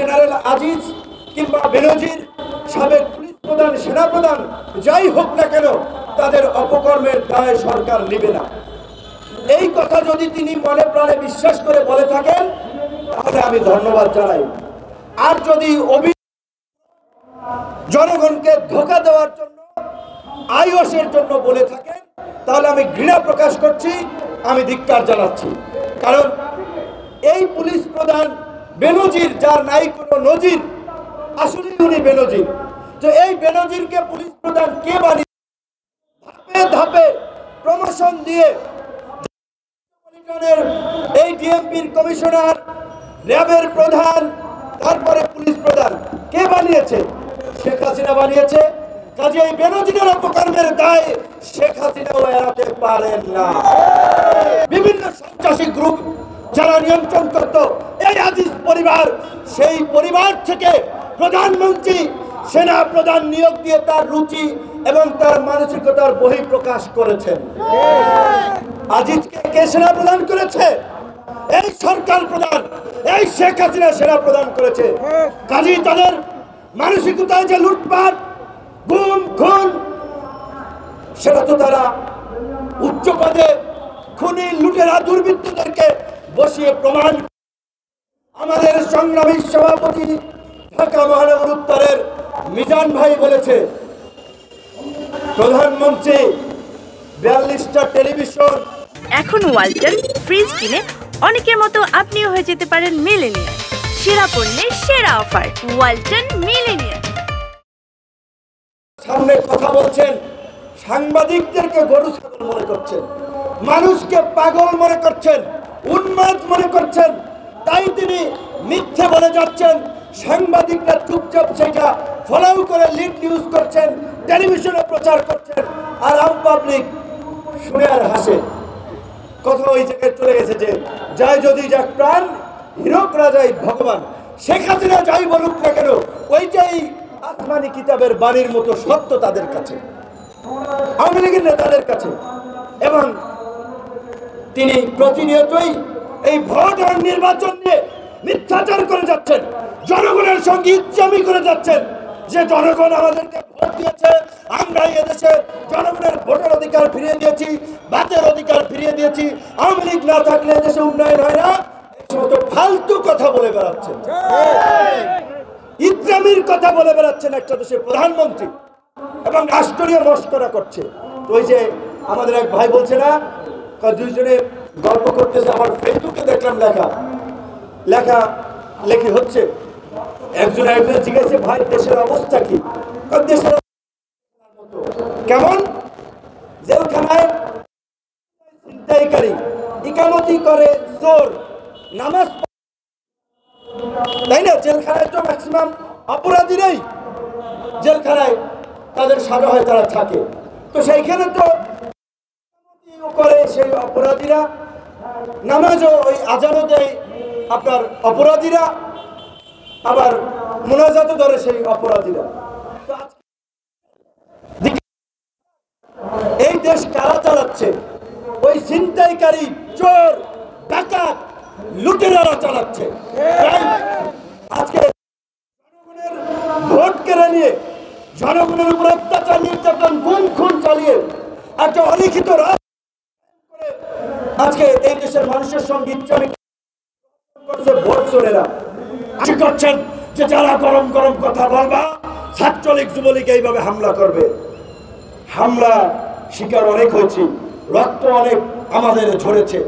General Aziz কিংবা বেনজির, সাবেক police প্রধান, সেনাপ্রধান, যাই হোক না কেন, তাদের অপকর্মের দায় সরকার নেবে না। এই কথা যদি তিনি মনে প্রাণে বিশ্বাস করে বলে থাকেন তাহলে আমি ধন্যবাদ জানাই। আর যদি জনগণকে ধোঁকা দেওয়ার জন্য, আইওসের জন্য বলে থাকেন তাহলে আমি ঘৃণা প্রকাশ করছি, আমি ধিক্কার জানাচ্ছি। কারণ এই পুলিশ প্রধান বেনজির, যার নাই কোনো নজির, আসলে উনি বেনজির। তো এই বেনজিরকে পুলিশ প্রধান কে বানিয়ে ধাপে ধাপে প্রমোশন দিয়ে এই ডিএমপির কমিশনার, র্যাবের প্রধান, তারপরে পুলিশ প্রধান কে বানিয়েছে? শেখ হাসিনা বানিয়েছে। কাজে এই বেনজিরের অপকর্মের দায় শেখ হাসিনাও এড়াতে পারেন না। বিভিন্ন সন্ত্রাসী গ্রুপ যারা নিয়ন্ত্রণ করত এই আজিজ পরিবার, সেই পরিবার থেকে প্রধানমন্ত্রী সেনা প্রধান নিয়োগ দিয়ে তার রুচি এবং তার মানসিকতার বহিঃপ্রকাশ করেছেন। আজিজকে কে সেনা প্রদান করেছে? এই সরকার প্রধান, এই শেখ হাসিনা সেনা প্রদান করেছে। কাজেই তাদের মানসিকতায় যে লুটপাট, গুম, খুন, সেটা তো তারা উচ্চ পদে খুনি, লুটেরা, দুর্বৃত্তদেরকে বসিয়ে প্রমাণ। আমাদের সংগ্রামী সভাপতি ঢাকা মহানগর উত্তরের মিজান ভাই বলেছে, প্রধানমন্ত্রী 42টা টেলিভিশন। এখন ওয়ালটন ফ্রিজ কিনে অনেকের মতো আপনিও হয়ে যেতে পারেন মিলেনিয়ার। সেরা পণ্যের সেরা অফার, ওয়ালটন মিলেনিয়ার। সামনে কথা বলছেন, সাংবাদিকদেরকে গরু ছাগল মনে করছেন, মানুষকে পাগল মনে করছেন, উন্মাদ মনে করছেন, তাই তিনি মিথ্যে বলে যাচ্ছেন। সাংবাদিকরা চুপচাপ সেটা ফলো করে লিড নিউজ করছেন, টেলিভিশনে প্রচার করছেন, আর আম পাবলিক শুনে আর হাসে। কথা ওই জায়গায় চলে গেছে যে যায় যদি যাক প্রাণ, হীরকরা যায় ভগবান। শেখ হাসিনা যাই বলুক না কেন, ওইটাই আসমানি কিতাবের বাণীর মতো সত্য তাদের কাছে, আওয়ামী লীগের নেতাদের কাছে। এবং তিনি প্রতিনিয়তই এই ভোট আর নির্বাচন নিয়ে মিথ্যাচার করে যাচ্ছেন, জনগণের সঙ্গে ইচ্ছামি করে যাচ্ছেন যে জনগণ আমাদেরকে ভোট দিয়েছে, আমরা এদেশে জনগণের ভোটের অধিকার ফিরিয়ে দিয়েছি, ভাতের অধিকার ফিরিয়ে দিয়েছি, আওয়ামী লীগ না থাকলে এদেশে উন্নয়ন হয় না। এই সমস্ত ফালতু কথা বলে বেড়াচ্ছেন, ইচ্ছামির কথা বলে বেড়াচ্ছেন একটা দেশের প্রধানমন্ত্রী, এবং রাষ্ট্রীয় মস্করা করছে। তো ওই যে আমাদের এক ভাই বলছে না, দুইজনে গল্প করতেছে, আমার ফেসবুকে দেখলাম লেখা লেখি হচ্ছে, একজন জিজ্ঞাসা, ভাই দেশের অবস্থা কি? দেশের কেমন? জেলখানায় ছিনতাইকারী, ইকামতি করে চোর, নামাজ, তাই না? জেলখানায় তো ম্যাক্সিমাম অপরাধীরাই জেলখানায় তাদের সাজা হয়, তারা থাকে। তো সেইখানে তো করে সেই অপরাধীরা, নামাজও ওই আজানও দেয় আপনার অপরাধীরা, আবার মুনাজাতও ধরে সেই অপরাধীরা। এই দেশ কারা চালাচ্ছে? ওই ছিনতাইকারী, চোর, ডাকাত, লুটেরারা চালাচ্ছে। আজকে জনগণের ভোট কেড়ে নিয়ে, জনগণের উপর অত্যাচার, নির্যাতন, গুম, খুন চালিয়ে একটা অলিখিত আজকে এই দেশের মানুষের সঙ্গে ভোট চোরেরা করছেন যে যারা গরম গরম কথা বলবা, ছাত্রলীগ যুবলীগ এইভাবে হামলা করবে। হামলা শিকার অনেক হয়েছি, রক্ত অনেক আমাদের ঝরেছে।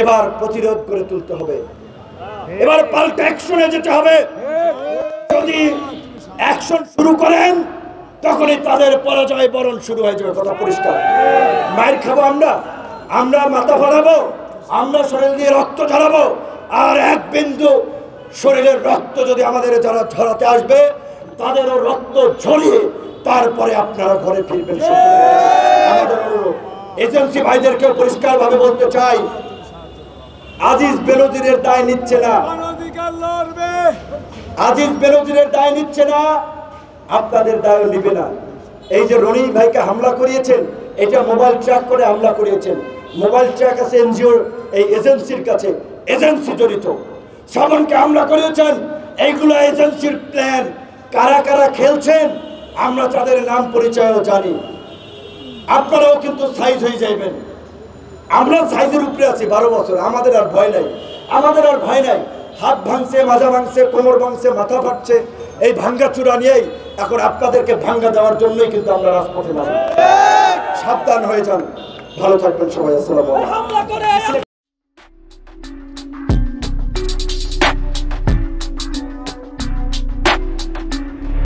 এবার প্রতিরোধ করে তুলতে হবে, এবার পাল্টা অ্যাকশনে যেতে হবে। যদি অ্যাকশন শুরু করেন তখনই তাদের পরাজয় বরণ শুরু হয়ে যাবে, কথা পরিষ্কার। মায়ের খাবো আমরা মাথা ফাড়াবো, আমরা শরীর দিয়ে রক্ত ঝরাবো, আর এক বিন্দু শরীরের রক্ত যদি আমাদের যারা ঝরাতে আসবে তাদেরও রক্ত ঝরিয়ে তারপরে আপনারা ঘরে ফিরবেন। আমাদের অনুরোধ, এজেন্সি ভাইদেরকেও পরিষ্কারভাবে বলতে চাই, আজিজ বেনজিরের দায় নিচ্ছে না, আজিজ বেনজিরের দায় নিচ্ছে না, আপনাদের দায় নিবে না। এই যে রনি ভাইকে হামলা করিয়েছেন, এটা মোবাইল ট্র্যাক করে হামলা করিয়েছেন। মোবাইল ট্র্যাক আছে এনজিওর, এই এজেন্সির কাছে, এজেন্সি জড়িত। শ্রবণকে হামলা করিয়েছেন, এইগুলো এজেন্সির প্ল্যান। কারা কারা খেলছেন আমরা তাদের নাম পরিচয়ও জানি। আপনারাও কিন্তু সাইজ হয়ে যাইবেন। আমরা সাইজের উপরে আছি 12 বছর, আমাদের আর ভয় নাই, আমাদের আর ভয় নাই। হাত ভাঙছে, মাজা ভাঙছে, কোমর ভাঙছে, মাথা ফাটছে, এই ভাঙ্গা চূড়া নিয়েই এখন আপনাদেরকে ভাঙ্গা দেওয়ার জন্যই কিন্তু আমরা রাজপথে নামি। সাবধান হয়ে যান, ভালো থাকবেন সবাই। আসসালামু আলাইকুম।